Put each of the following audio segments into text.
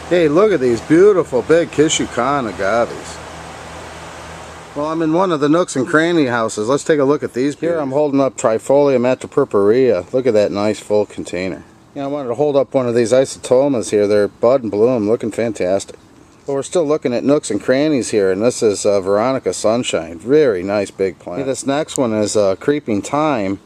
Hey, look at these beautiful big Kishukan agaves. Well, I'm in one of the nooks and cranny houses. Let's take a look at these. Here I'm holding up Trifolium atropurpurea. Look at that nice full container. I wanted to hold up one of these isotomas here. They're bud and bloom, looking fantastic. But we're still looking at nooks and crannies here, and this is Veronica Sunshine. Very nice big plant. This next one is Creeping Thyme.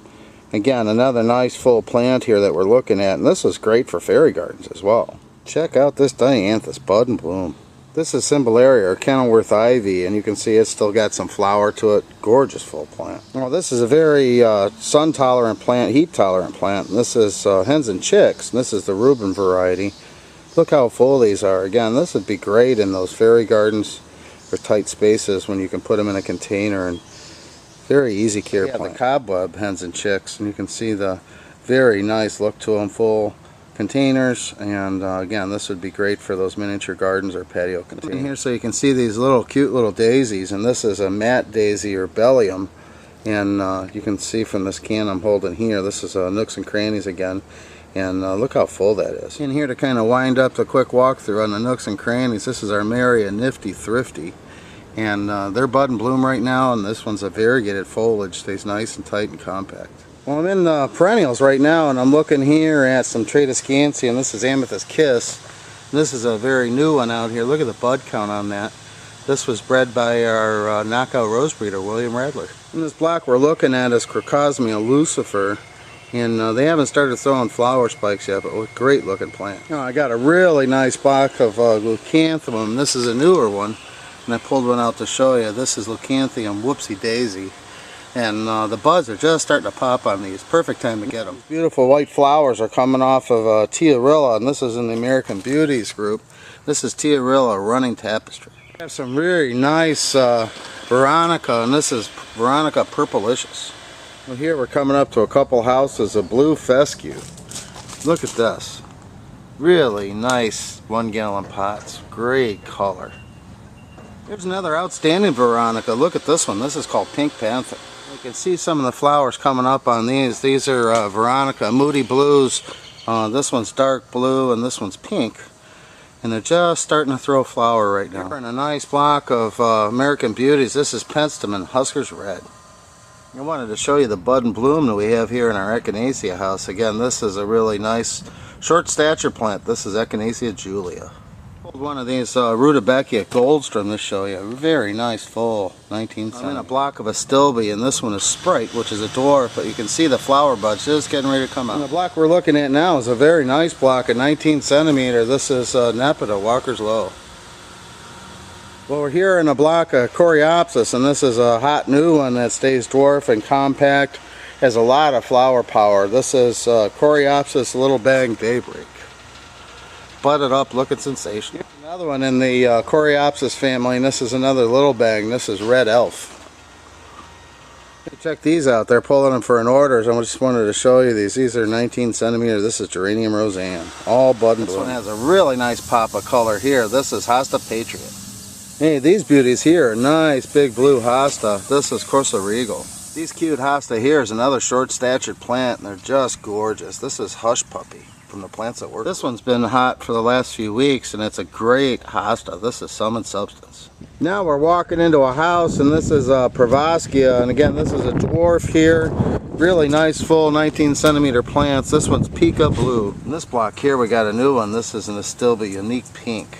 Again, another nice full plant here that we're looking at, and this is great for fairy gardens as well. Check out this dianthus, bud and bloom. This is Cymbalaria or Kenilworth ivy, and you can see it's still got some flower to it. Gorgeous full plant. Well, this is a very sun-tolerant plant, heat-tolerant plant. And this is Hens and Chicks, and this is the Reuben variety. Look how full these are. Again, this would be great in those fairy gardens or tight spaces when you can put them in a container, and very easy care plant. The cobweb Hens and Chicks, and you can see the very nice look to them, full containers, and again, this would be great for those miniature gardens or patio containers. Here, so you can see these little cute little daisies, and this is a matte daisy or bellium, and you can see from this can I'm holding here, this is nooks and crannies again, and look how full that is. In here to kind of wind up the quick walkthrough on the nooks and crannies, this is Armeria Nifty Thrifty, and they're bud and bloom right now, and this one's a variegated foliage, stays nice and tight and compact. Well, I'm in Perennials right now, and I'm looking here at some Tradescantia, and this is Amethyst Kiss. And this is a very new one out here. Look at the bud count on that. This was bred by our knockout rose breeder, William Radler. In this block we're looking at is Crocosmia lucifer, and they haven't started throwing flower spikes yet, but a great looking plant. I got a really nice block of Leucanthemum. This is a newer one, and I pulled one out to show you. This is Leucanthemum Whoopsie Daisy. And the buds are just starting to pop on these. Perfect time to get them. Beautiful white flowers are coming off of Tiarilla, and this is in the American Beauties group. This is Tiarilla Running Tapestry. We have some really nice Veronica, and this is Veronica Purplicious. Well, here we're coming up to a couple houses of blue fescue. Look at this. Really nice 1 gallon pots. Great color. Here's another outstanding Veronica. Look at this one. This is called Pink Panther. You can see some of the flowers coming up on these. These are Veronica Moody Blues. This one's dark blue and this one's pink. And they're just starting to throw flower right now. We're in a nice block of American Beauties. This is Penstemon Husker's Red. I wanted to show you the bud and bloom that we have here in our Echinacea house. Again, this is a really nice short stature plant. This is Echinacea Julia. One of these Rudbeckia Goldstrom to show you. Very nice full 19 centimeters. I'm in a block of Astilbe, and this one is Sprite, which is a dwarf, but you can see the flower buds just getting ready to come out. And the block we're looking at now is a very nice block of 19 centimeter. This is Nepeta, Walker's Low. Well, we're here in a block of Coreopsis, and this is a hot new one that stays dwarf and compact. Has a lot of flower power. This is Coreopsis Little Bang Daybreak. Budded up, looking sensational. Another one in the Coreopsis family, and this is another little bang. This is Red Elf. Check these out. They're pulling them for an order. So I just wanted to show you these. These are 19 centimeter. This is Geranium Roseanne. All bud and bloom. This one has a really nice pop of color here. This is Hosta Patriot. Hey, these beauties here are nice big blue Hosta. This is Corsa Regal. These cute Hosta here is another short-statured plant, and they're just gorgeous. This is Hush Puppy. From the plants that work. This one's been hot for the last few weeks, and it's a great hosta. This is Sum and Substance. Now we're walking into a house, and this is Pravoskia, and again this is a dwarf here. Really nice full 19 centimeter plants. This one's Pika Blue. In this block here we got a new one. This is an Astilbe Unique Pink.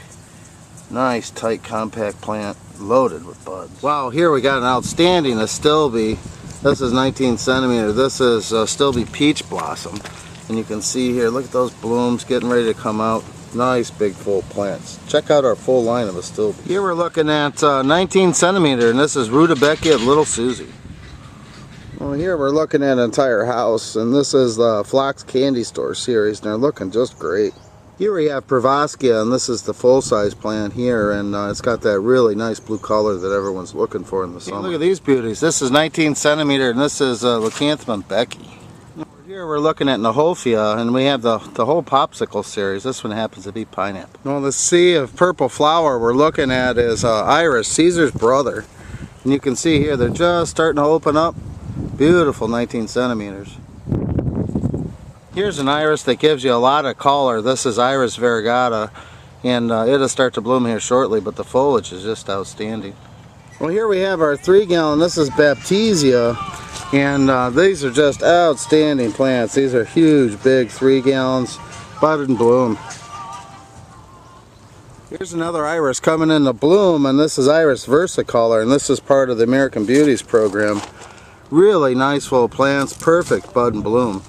Nice tight compact plant loaded with buds. Wow, here we got an outstanding Astilbe. This is 19 centimeter. This is Astilbe Peach Blossom. And you can see here, look at those blooms getting ready to come out. Nice big full plants. Check out our full line of Astilbe. Here we're looking at 19 centimeter, and this is Rudbeckia Little Susie. Well, here we're looking at an entire house, and this is the Phlox Candy Store series, and they're looking just great. Here we have Pravoskia, and this is the full-size plant here, and it's got that really nice blue color that everyone's looking for in the summer. Look at these beauties. This is 19 centimeter, and this is Leucanthemum Becky. Here we're looking at Nahophia, and we have the whole popsicle series. This one happens to be pineapple. Well, the sea of purple flower we're looking at is Iris, Caesar's brother. And you can see here they're just starting to open up. Beautiful 19 centimeters. Here's an iris that gives you a lot of color. This is Iris variegata, and it'll start to bloom here shortly, but the foliage is just outstanding. Well, here we have our 3-gallon. This is Baptisia, and these are just outstanding plants. These are huge, big 3 gallons, budded and bloom. Here's another iris coming into bloom, and this is Iris versicolor, and this is part of the American Beauties program. Really nice full plants, perfect bud and bloom.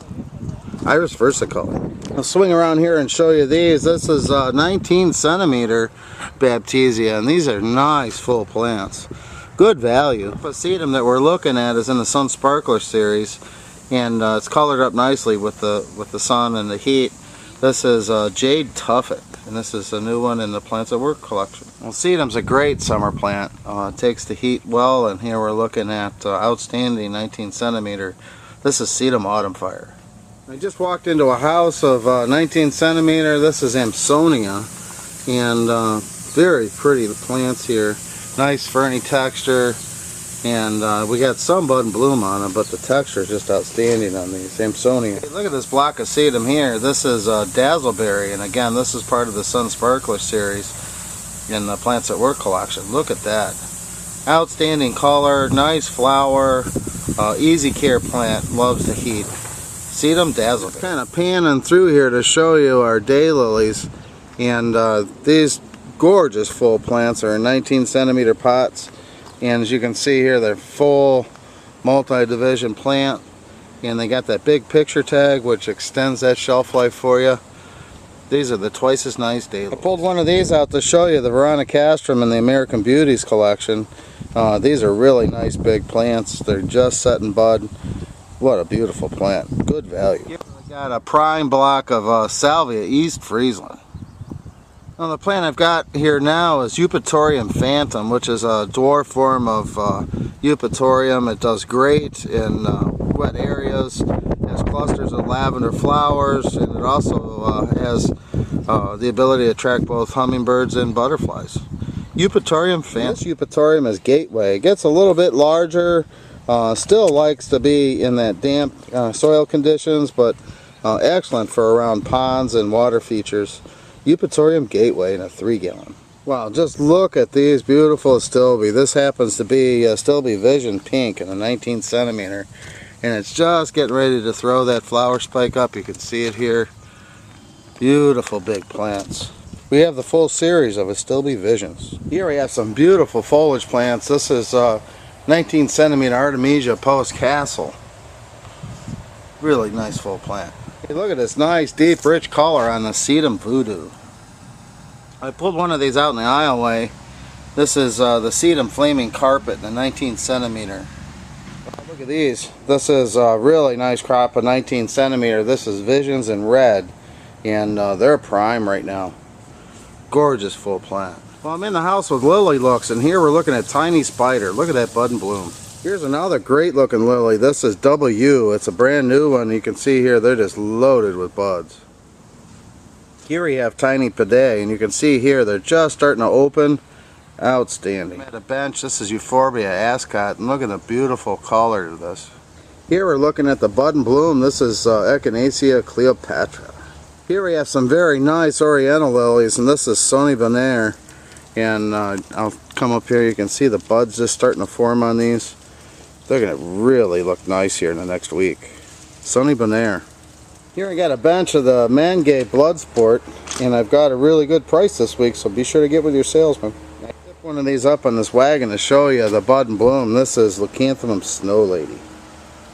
Iris versicolor. I'll swing around here and show you these. This is 19 centimeter Baptisia, and these are nice full plants. Good value. The sedum that we're looking at is in the Sun Sparkler series, and it's colored up nicely with the sun and the heat. This is Jade Tuffet, and this is a new one in the Plants at Work collection. Well, sedum's a great summer plant. It takes the heat well, and here we're looking at outstanding 19 centimeter. This is sedum autumn fire. I just walked into a house of 19 centimeter. This is Amsonia, and very pretty plants here. Nice ferny texture, and we got some bud and bloom on them, but the texture is just outstanding on these Amsonia. Hey, look at this block of sedum here. This is Dazzleberry, and again, this is part of the Sun Sparkler series in the Plants at Work collection. Look at that. Outstanding color, nice flower, easy care plant, loves the heat. Sedum Dazzleberry. Kind of panning through here to show you our daylilies, and these gorgeous full plants are in 19 centimeter pots, and as you can see here, they're full multi-division plant, and they got that big picture tag which extends that shelf life for you. These are the twice as nice daylilies. I pulled one of these out to show you, the Veronicastrum in the American Beauties collection. These are really nice big plants. They're just setting bud. What a beautiful plant. Good value. I got a prime block of Salvia East Friesland. Now, the plant I've got here now is Eupatorium phantom, which is a dwarf form of Eupatorium. It does great in wet areas. It has clusters of lavender flowers, and it also has the ability to attract both hummingbirds and butterflies. Eupatorium phantom. This Eupatorium is gateway. It gets a little bit larger. Still likes to be in that damp soil conditions, but excellent for around ponds and water features. Eupatorium gateway in a 3-gallon. Wow, just look at these beautiful Astilbe. This happens to be Astilbe Vision Pink in a 19 centimeter, and it's just getting ready to throw that flower spike up. You can see it here. Beautiful big plants. We have the full series of Astilbe Visions. Here we have some beautiful foliage plants. This is 19 centimeter Artemisia Post Castle. Really nice full plant. Hey, look at this nice deep rich color on the Sedum Voodoo. I pulled one of these out in the aisleway. This is the Sedum Flaming Carpet in a 19 centimeter. Look at these. This is a really nice crop of 19 centimeter. This is Visions in red, and they're prime right now. Gorgeous full plant. Well, I'm in the house with Lily Looks, and here we're looking at Tiny Spider. Look at that bud and bloom. Here's another great looking lily. This is W. It's a brand new one. You can see here they're just loaded with buds. Here we have Tiny Pide, and you can see here they're just starting to open. Outstanding. I'm at a bench. This is Euphorbia Ascot, and look at the beautiful color to this. Here we're looking at the bud and bloom. This is Echinacea Cleopatra. Here we have some very nice Oriental lilies, and this is Sonny Bonaire. And I'll come up here. You can see the buds just starting to form on these. They're going to really look nice here in the next week. Sonny Bonaire. Here I got a bench of the Mangay Bloodsport, and I've got a really good price this week, so be sure to get with your salesman. I picked one of these up on this wagon to show you the bud and bloom. This is Leucanthemum Snow Lady.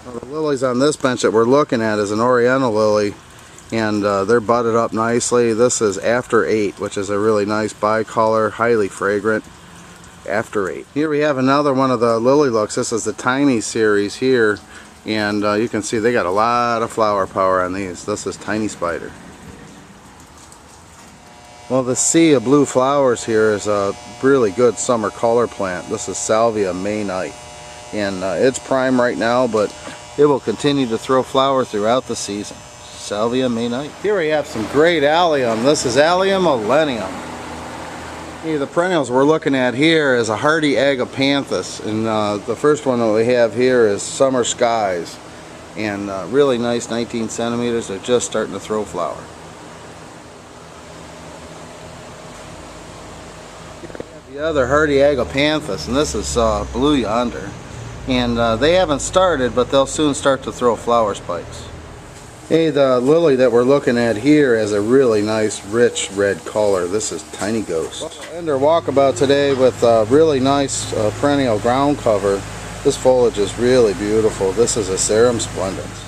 Now, the lilies on this bench that we're looking at is an Oriental lily, and they're budded up nicely. This is After 8, which is a really nice bicolor, highly fragrant. After 8. Here we have another one of the Lily Looks. This is the Tiny series here, and you can see they got a lot of flower power on these. This is Tiny Spider. Well, the sea of blue flowers here is a really good summer color plant. This is Salvia May Night, and it's prime right now, but it will continue to throw flower throughout the season. Salvia May Night. Here we have some great allium. This is Allium Millennium. Hey, the perennials we're looking at here is a hardy Agapanthus, and the first one that we have here is Summer Skies, and really nice 19 centimeters. They're just starting to throw flower. The other hardy agapanthus, and this is blue yonder. And they haven't started, but they'll soon start to throw flower spikes. Hey, the lily that we're looking at here has a really nice rich red color. This is Tiny Ghost. We'll end our walkabout today with a really nice perennial ground cover. This foliage is really beautiful. This is Asarum splendens.